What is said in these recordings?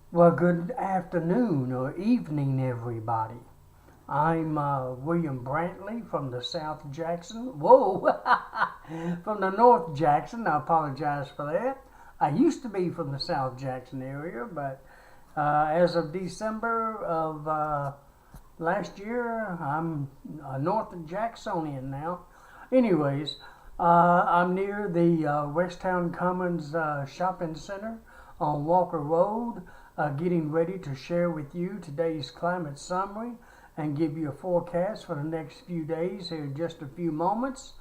Well, good afternoon or evening, everybody. I'm William Brantley from the South Jackson. Whoa, from the North Jackson. I apologize for that. I used to be from the South Jackson area, but as of December of last year, I'm a North Jacksonian now. Anyways, I'm near the Westtown Commons Shopping Center on Walker Road, getting ready to share with you today's climate summary and give you a forecast for the next few days here in just a few moments.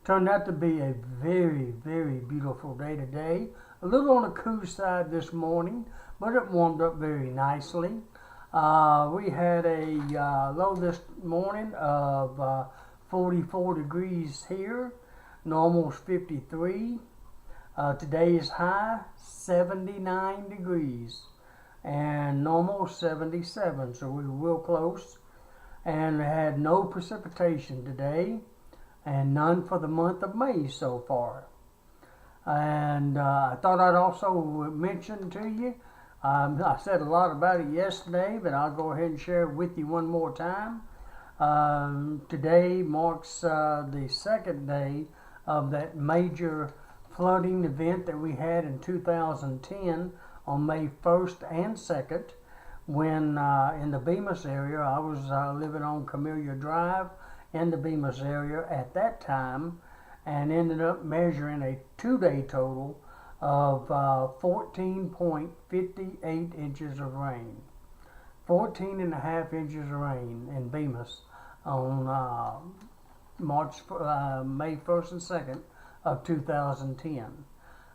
Turned out to be a very, very beautiful day today. A little on the cool side this morning, but it warmed up very nicely. We had a low this morning of 44 degrees here. Normal's 53. Today's high 79 degrees and normal 77, so we were real close. And we had no precipitation today and none for the month of May so far. And I thought I'd also mention to you, I said a lot about it yesterday, but I'll go ahead and share it with you one more time. Today marks the second day of that major flooding event that we had in 2010 on May 1st and 2nd when in the Bemis area. I was living on Camellia Drive in the Bemis area at that time and ended up measuring a 2-day total of 14.58 inches of rain. 14 and a half inches of rain in Bemis on May 1st and 2nd of 2010.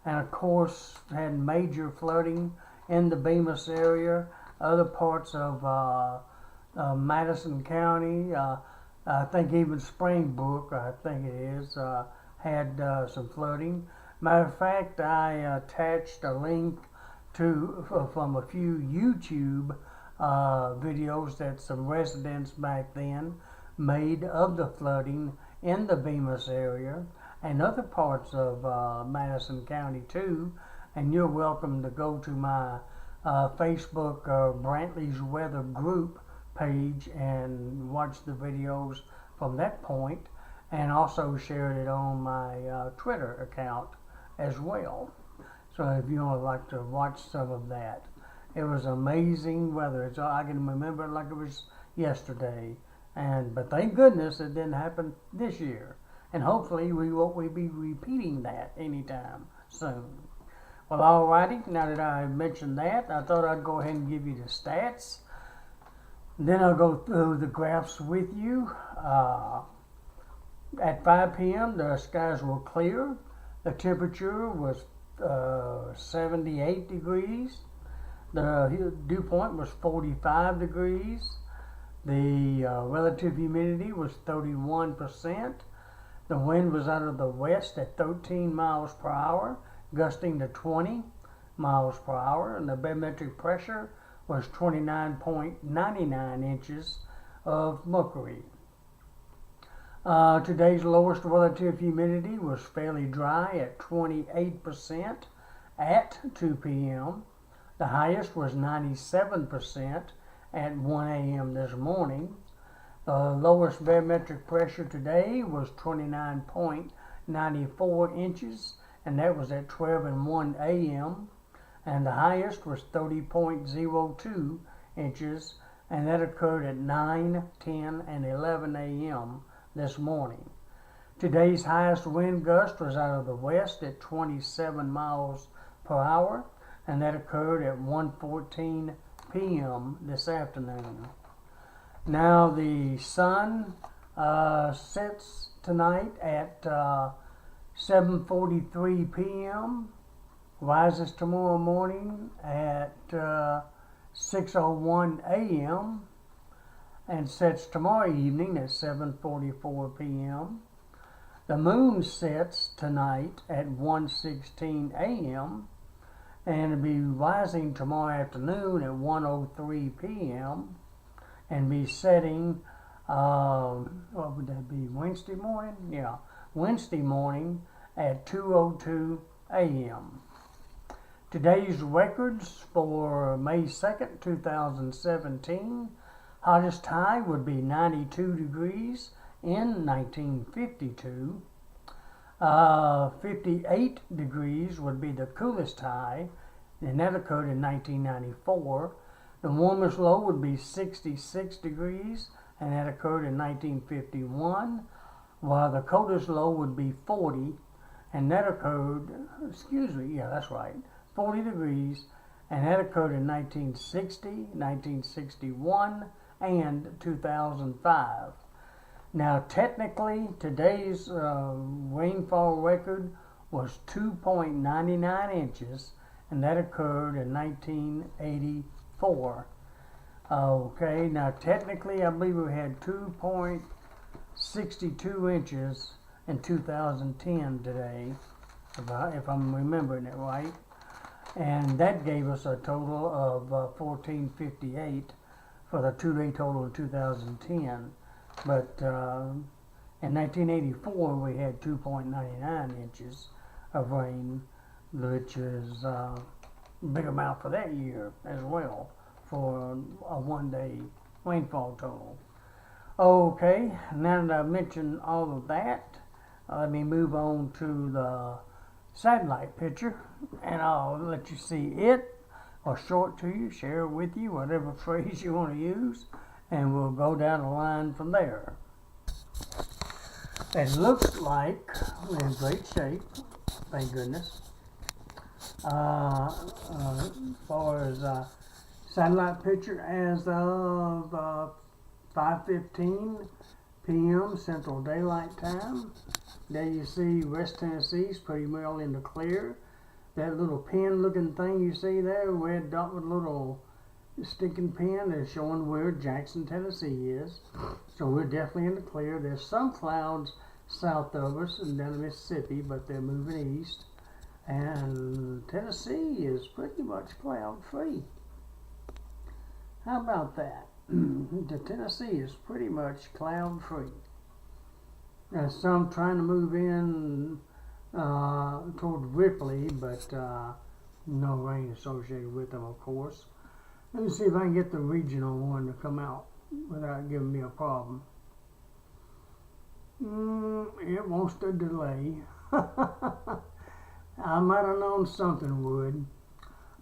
And of course had major flooding in the Bemis area, other parts of Madison County, I think even Springbrook, I think it is, had some flooding. Matter of fact, I attached a link to from a few YouTube videos that some residents back then made of the flooding in the Bemis area and other parts of Madison County too. And you're welcome to go to my Facebook Brantley's Weather Group page and watch the videos from that point, and also shared it on my Twitter account as well. So if you would like to watch some of that, it was amazing weather. I can remember it like it was yesterday, but thank goodness it didn't happen this year. And hopefully we won't be repeating that anytime soon. Well, alrighty, now that I mentioned that, I thought I'd go ahead and give you the stats. Then I'll go through the graphs with you. At 5 p.m., the skies were clear. The temperature was 78 degrees. The dew point was 45 degrees. The relative humidity was 31%. The wind was out of the west at 13 miles per hour, gusting to 20 miles per hour, and the barometric pressure was 29.99 inches of mercury. Today's lowest relative humidity was fairly dry at 28% at 2 p.m. The highest was 97% at 1 a.m. this morning. The lowest barometric pressure today was 29.94 inches, and that was at 12 and 1 a.m. And the highest was 30.02 inches, and that occurred at 9, 10, and 11 a.m. this morning. Today's highest wind gust was out of the west at 27 miles per hour, and that occurred at 1:14 p.m. this afternoon. Now the sun sets tonight at 7:43 p.m., rises tomorrow morning at 6:01 a.m., and sets tomorrow evening at 7:44 p.m. The moon sets tonight at 1:16 a.m., and it'll be rising tomorrow afternoon at 1:03 p.m. and be setting, what would that be, Wednesday morning? Yeah, Wednesday morning at 2:02 a.m. Today's records for May 2nd, 2017. Hottest high would be 92 degrees in 1952. 58 degrees would be the coolest high, and that occurred in 1994. The warmest low would be 66 degrees, and that occurred in 1951, while the coldest low would be 40, and that occurred, 40 degrees, and that occurred in 1960, 1961, and 2005. Now, technically, today's rainfall record was 2.99 inches, and that occurred in 1984. Okay, now technically, I believe we had 2.62 inches in 2010 today, if I'm remembering it right. And that gave us a total of 1458 for the 2-day total of 2010. But in 1984, we had 2.99 inches of rain, which is a big amount for that year as well, for a 1-day rainfall total. Okay, now that I've mentioned all of that, let me move on to the satellite picture, and I'll let you see it, or show it to you, share it with you, whatever phrase you want to use, and we'll go down the line from there. It looks like we're in great shape, thank goodness. As far as satellite picture as of 5:15 p.m. Central Daylight Time. There you see West Tennessee's pretty well in the clear. That little pin looking thing you see there, red dot with a little sticking pin, is showing where Jackson, Tennessee is. So we're definitely in the clear. There's some clouds south of us and down the Mississippi, but they're moving east. And Tennessee is pretty much cloud free. How about that? The Tennessee is pretty much cloud free. There's some trying to move in toward Ripley, but no rain associated with them, of course. Let me see if I can get the regional one to come out without giving me a problem. It wants to delay. I might have known something would.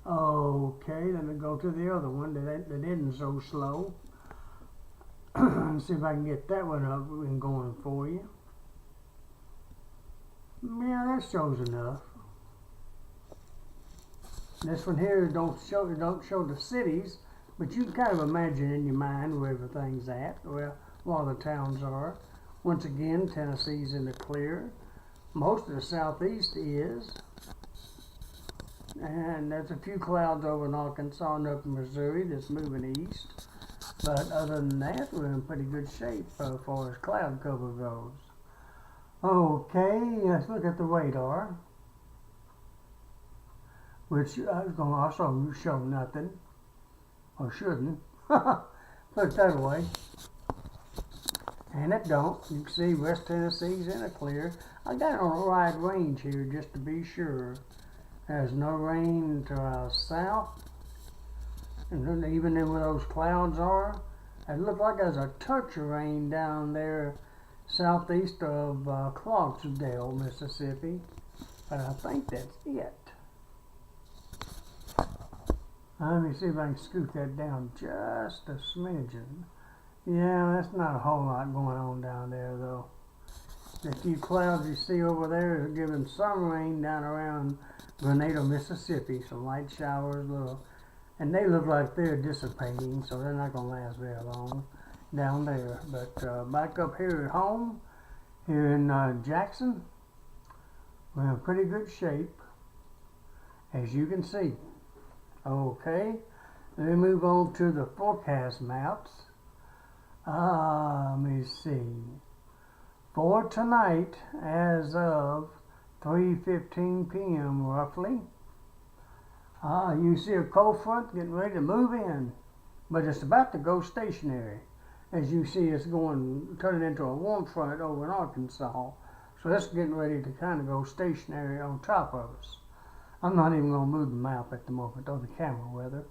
Okay, let me go to the other one that isn't so slow. Let's see if I can get that one up and going for you. Yeah, that shows enough. This one here don't show the cities, but you can kind of imagine in your mind where everything's at, where all the towns are. Once again, Tennessee's in the clear. Most of the southeast is. And there's a few clouds over in Arkansas and up in Missouri that's moving east. But other than that, we're in pretty good shape as far as cloud cover goes. Okay, let's look at the radar, which is going to also show nothing, or shouldn't. Put it that way. And it don't. You can see West Tennessee's in a clear. I got it on a wide range here just to be sure. There's no rain to our south. And then even in where those clouds are, it looks like there's a touch of rain down there southeast of Clarksdale, Mississippi. But I think that's it. Let me see if I can scoot that down just a smidgen. Yeah, that's not a whole lot going on down there, though. The few clouds you see over there are giving some rain down around Grenada, Mississippi. Some light showers, and they look like they're dissipating, so they're not going to last very long down there. But back up here at home, here in Jackson, we're in pretty good shape, as you can see. Okay, let me move on to the forecast maps. Let me see. For tonight, as of 3:15 p.m. roughly, you see a cold front getting ready to move in, but it's about to go stationary. As you see, it's turning into a warm front over in Arkansas. So that's getting ready to kind of go stationary on top of us. I'm not even going to move the map at the moment, or the camera, rather.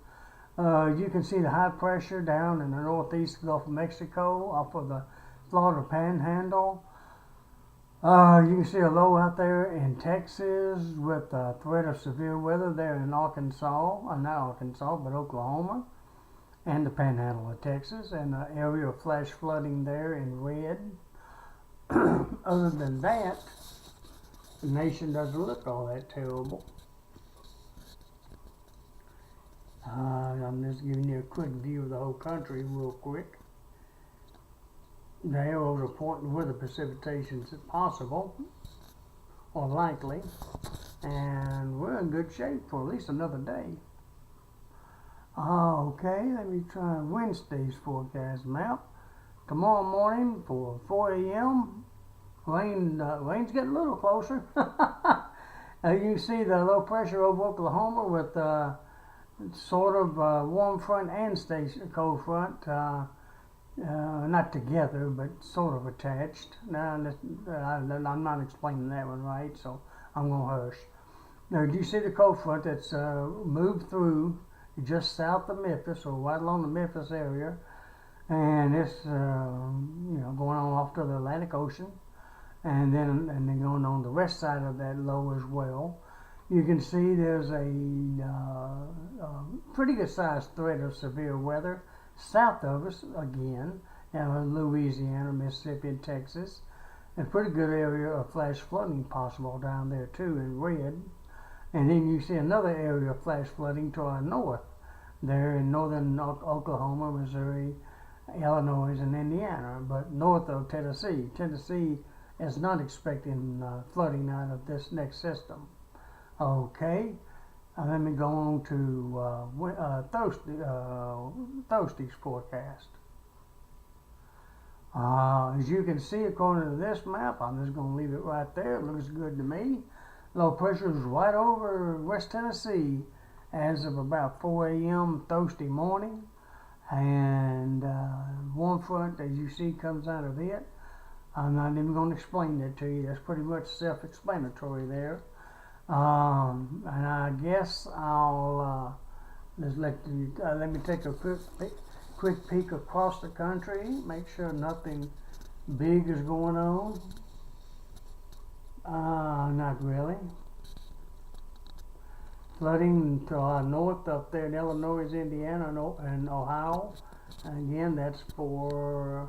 You can see the high pressure down in the northeast Gulf of Mexico off of the Florida Panhandle. You can see a low out there in Texas with a threat of severe weather there in Arkansas, not Arkansas, but Oklahoma, and the Panhandle of Texas, and an area of flash flooding there in red. Other than that, the nation doesn't look all that terrible. I'm just giving you a quick view of the whole country real quick. The arrows are pointing where the precipitation is possible or likely, and we're in good shape for at least another day. Okay, let me try Wednesday's forecast map. Tomorrow morning for 4 a.m., rain's getting a little closer. You can see the low pressure over Oklahoma with sort of warm front and cold front. Not together, but sort of attached. Now, I'm not explaining that one right, so I'm going to hush. Now, do you see the cold front that's moved through just south of Memphis, or right along the Memphis area, and it's going on off to the Atlantic Ocean, and then going on the west side of that low as well. You can see there's a pretty good sized threat of severe weather south of us again, Louisiana, Mississippi, and Texas. A pretty good area of flash flooding possible down there too in red. And then you see another area of flash flooding to our north, there in northern Oklahoma, Missouri, Illinois, and Indiana, but north of Tennessee. Tennessee is not expecting flooding out of this next system. Okay. Let me go on to Thursday's forecast. As you can see, according to this map, I'm just going to leave it right there. It looks good to me. Low pressure is right over West Tennessee as of about 4 a.m. Thursday morning. And warm front, as you see, comes out of it. I'm not even going to explain that to you. That's pretty much self-explanatory there. And I guess I'll just let me take a quick peek across the country, make sure nothing big is going on. Not really. Flooding to our north up there in Illinois, Indiana, and Ohio. And again, that's for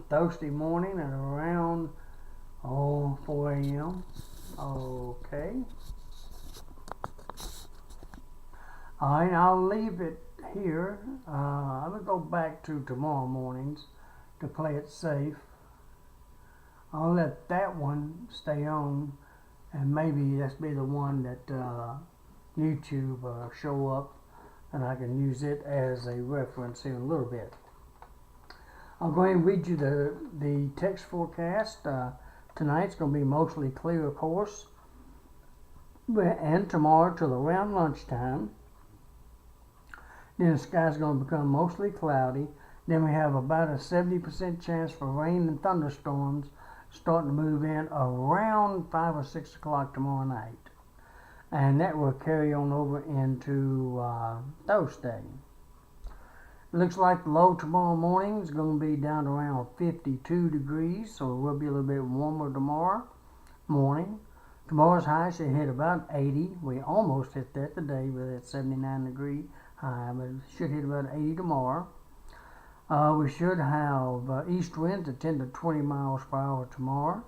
Thursday morning at around 4 a.m. Okay. Alright, I'll leave it here. I'm going to go back to tomorrow mornings to play it safe. I'll let that one stay on, and maybe that's be the one that YouTube show up, and I can use it as a reference in a little bit. I'll go ahead and read you the text forecast. Tonight's going to be mostly clear, of course, and tomorrow till around lunchtime. Then the sky's going to become mostly cloudy. Then we have about a 70% chance for rain and thunderstorms starting to move in around 5 or 6 o'clock tomorrow night. And that will carry on over into Thursday. Looks like the low tomorrow morning is going to be down to around 52 degrees, so it will be a little bit warmer tomorrow morning. Tomorrow's high should hit about 80. We almost hit that today with that 79 degree high, but it should hit about 80 tomorrow. We should have east winds at 10 to 20 miles per hour tomorrow.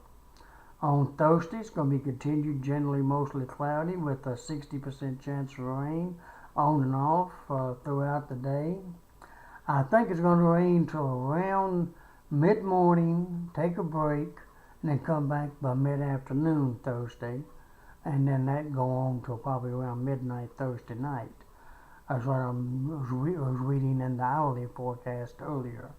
On Thursday, it's going to be continued generally mostly cloudy with a 60% chance of rain on and off throughout the day. I think it's going to rain till around mid-morning, take a break, and then come back by mid-afternoon Thursday, and then that go on till probably around midnight Thursday night. That's what I was reading in the hourly forecast earlier.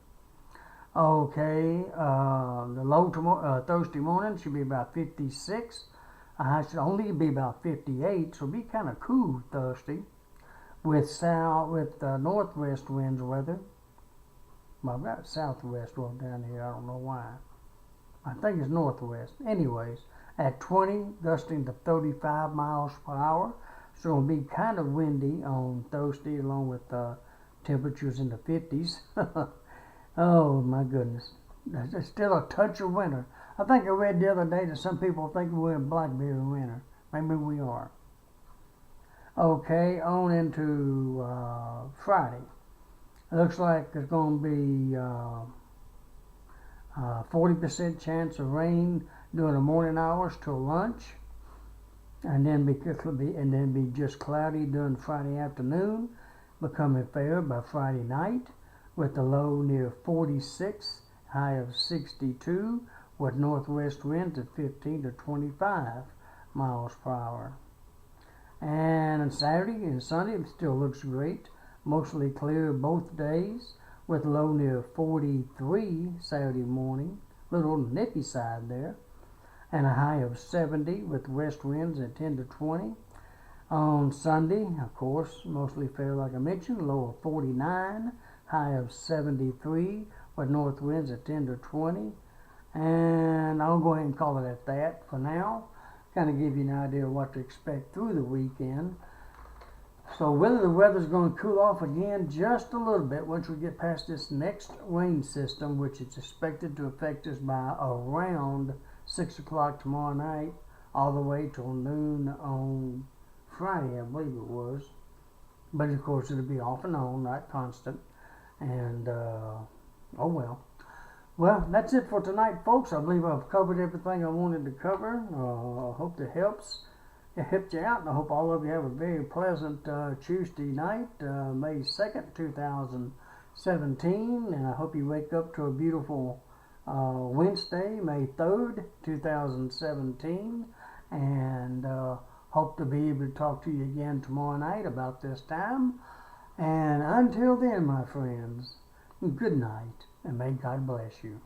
Okay, the low tomorrow, Thursday morning should be about 56. I should only be about 58, so it'll be kind of cool Thursday. With northwest winds weather. Well, I've got southwest one down here. I don't know why. I think it's northwest. Anyways, at 20, gusting to 35 miles per hour. So it'll be kind of windy on Thursday, along with temperatures in the 50s. Oh my goodness. There's still a touch of winter. I think I read the other day that some people think we're in Blackberry winter. Maybe we are. Okay, on into Friday. It looks like there's going to be 40% chance of rain during the morning hours till lunch, and then be just cloudy during Friday afternoon, becoming fair by Friday night, with the low near 46, high of 62, with northwest winds at 15 to 25 miles per hour. And on Saturday and Sunday, it still looks great. Mostly clear both days, with low near 43 Saturday morning, little on the nippy side there, and a high of 70 with west winds at 10 to 20. On Sunday, of course, mostly fair like I mentioned, low of 49, high of 73 with north winds at 10 to 20. And I'll go ahead and call it at that for now. Kind of give you an idea of what to expect through the weekend. So whether the weather's going to cool off again just a little bit once we get past this next rain system, which is expected to affect us by around 6 o'clock tomorrow night, all the way till noon on Friday, I believe it was. But of course it'll be off and on, not constant. And oh well. Well, that's it for tonight, folks. I believe I've covered everything I wanted to cover. I hope that helps. It helped you out, and I hope all of you have a very pleasant Tuesday night, May 2nd, 2017, and I hope you wake up to a beautiful Wednesday, May 3rd, 2017, and hope to be able to talk to you again tomorrow night about this time. And until then, my friends, good night, and may God bless you.